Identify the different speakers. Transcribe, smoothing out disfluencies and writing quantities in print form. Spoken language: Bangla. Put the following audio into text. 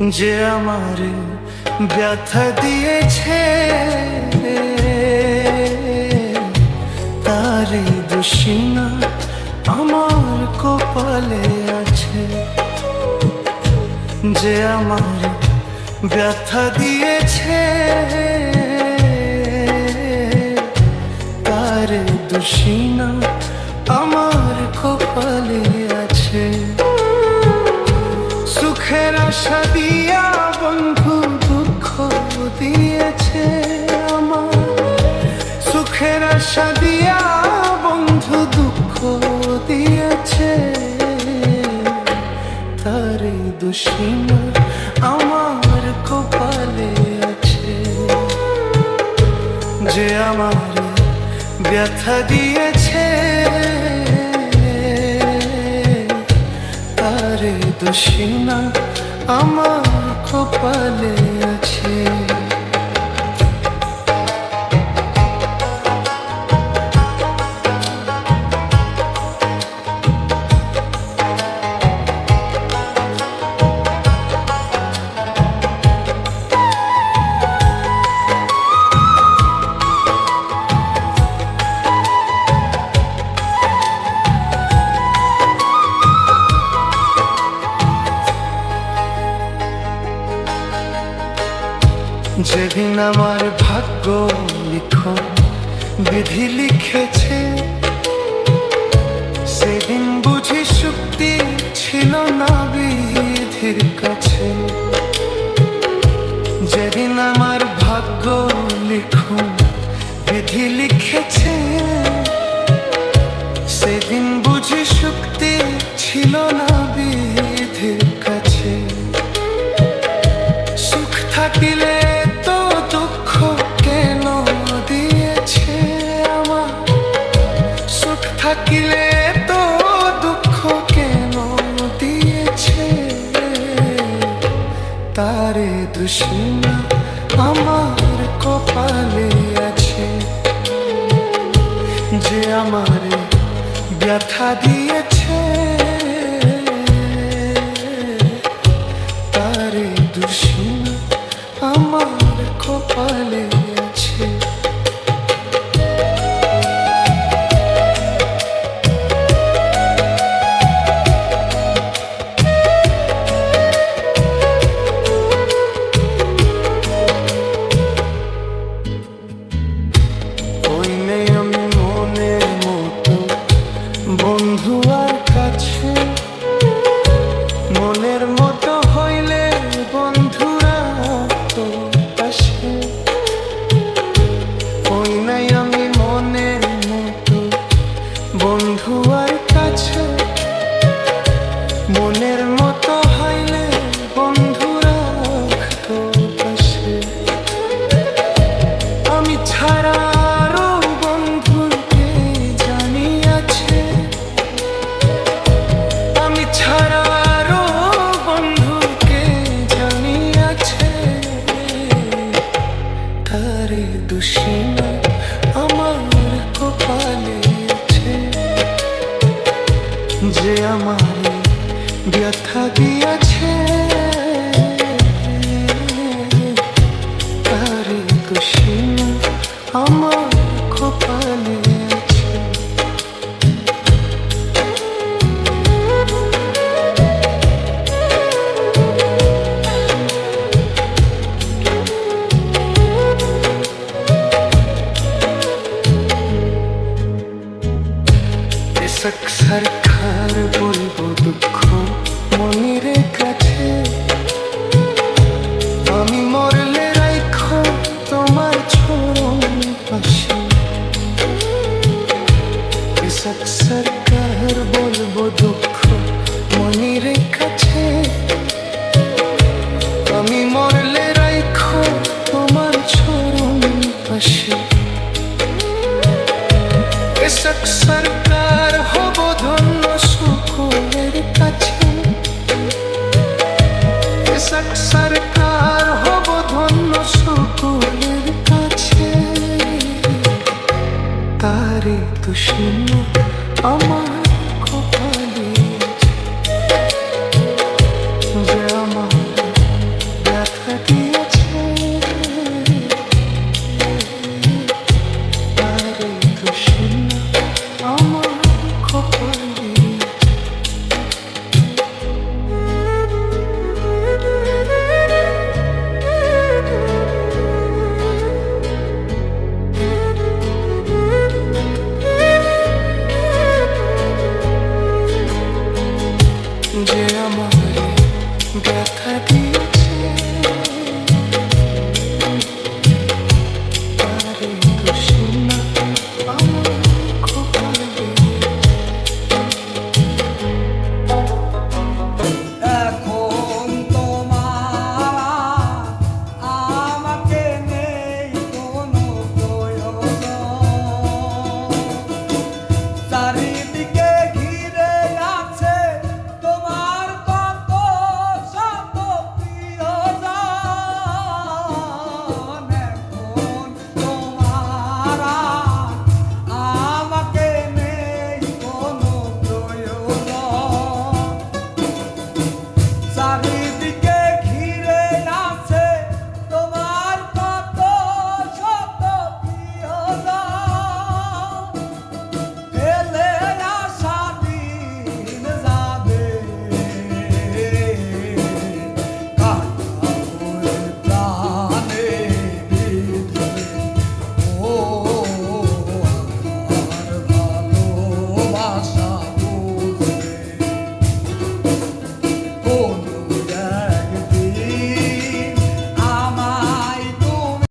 Speaker 1: যে আমার ব্যথা দিয়েছে তারে দোষী না আমার কপালে আছে। যে আমার ব্যথা দিয়েছে তারে দোষী না আমার কপালে আছে। সুখের আশা দিয়া বন্ধু দুঃখ দিয়েছে আমার। সুখের আশা দিয়া বন্ধু দুঃখ দিয়েছে তারে দোষী না আমার কপালে আছে। যে আমার ব্যথা দিয়েছে তারে দোষী না আমার কপালে আছে। যেদিন আমার ভাগ্য লিখন বিধি লিখেছে সেদিন বুঝি শক্তি ছিল না বিধির কাছে। যেদিন আমার ভাগ্য লিখন বিধি লিখেছে সেদিন বুঝি শক্তি ছিল না বিধির কাছে। সুখ থাকিলে দুঃখ কেন দিয়েছে আমার। সুখ থাকিলে তো দুঃখ কেন দিয়েছে তারে দোষী না আমার কপালে আছে। যে আমার ব্যথা দিয়েছে তারে দোষী না আমার কপালে আছে। ওই নেই আমি মনের মতো বন্ধু আর কাছে। মনের মতো হইলে বন্ধুরা তো পাশে। ওই নাই আমি মনের মতো বন্ধু আর কাছে। মনের মতো হইলে বন্ধুরা তো পাশে। আমি ছাড়া আরো বন্ধুকে জানি আছে। আমি ছাড়া আরো বন্ধুকে জানি আছে তারে দোষী না আমার কপালে আছে। যে আমার ব্যথা দিয়েছে তারে দোষী না আমার কপালে আছে। সরকার বলবো দুঃখ মনির কাছে। আমি মরলে রাখো তোমার চরণ পাশে। সরকার বলবো দুঃখ মনির কাছে। আমি মরলে রাখো তোমার চরণ পাশে। সরকার হব ধন্য সকলের কাছে। সরকার হব ধন্য সকলের কাছে তারে দোষী না আমার কপালে। যে আমার কথা দিয়ে